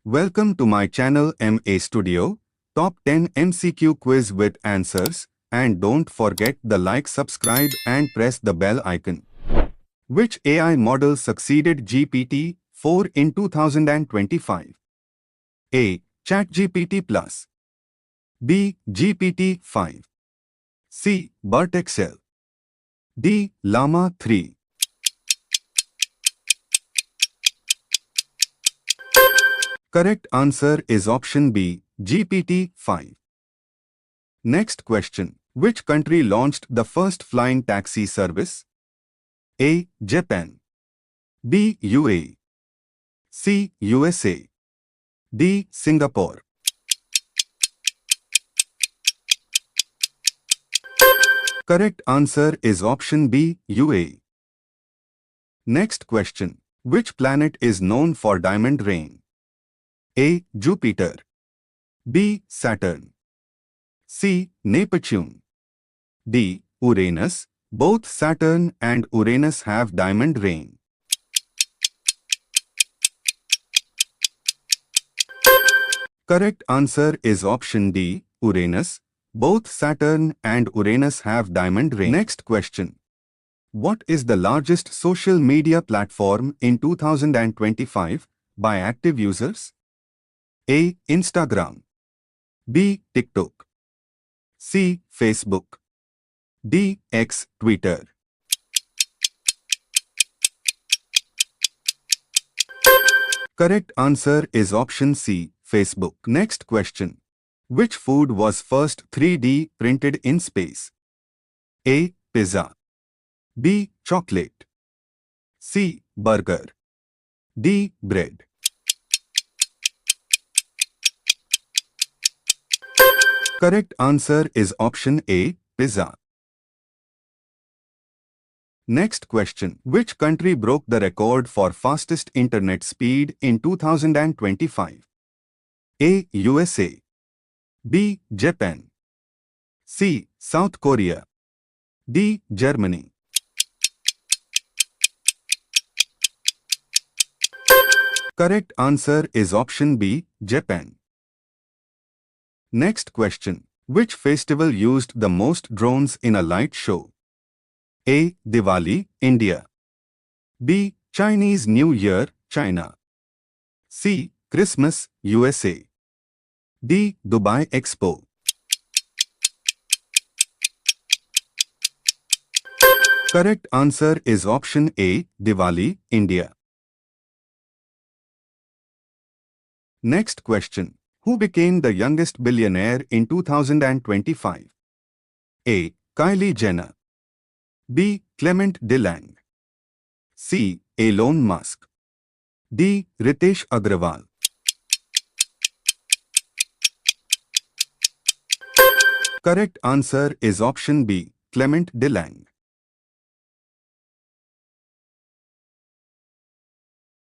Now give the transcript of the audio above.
Welcome to my channel MA Studio, Top 10 MCQ Quiz with Answers, and don't forget the like, subscribe and press the bell icon. Which AI model succeeded GPT-4 in 2025? A. ChatGPT Plus. B. GPT-5. C. BERT XL. D. Llama 3. Correct answer is option B, GPT-5. Next question. Which country launched the first flying taxi service? A. Japan. B. UAE. C. USA. D. Singapore. Correct answer is option B, UAE. Next question. Which planet is known for diamond rain? A. Jupiter. B. Saturn. C. Neptune. D. Uranus. Both Saturn and Uranus have diamond rain. Correct answer is option D, Uranus. Both Saturn and Uranus have diamond rain. Next question. What is the largest social media platform in 2025 by active users? A. Instagram. B. TikTok. C. Facebook. D. X, Twitter. Correct answer is option C, Facebook. Next question. Which food was first 3D printed in space? A. Pizza. B. Chocolate. C. Burger. D. Bread. Correct answer is option A, pizza. Next question. Which country broke the record for fastest internet speed in 2025? A. USA. B. Japan. C. South Korea. D. Germany. Correct answer is option B, Japan. Next question. Which festival used the most drones in a light show? A. Diwali, India. B. Chinese New Year, China. C. Christmas, USA. D. Dubai Expo. Correct answer is option A, Diwali, India. Next question. Who became the youngest billionaire in 2025? A. Kylie Jenner. B. Clement DeLange. C. Elon Musk. D. Ritesh Agrawal. Correct answer is option B, Clement DeLange.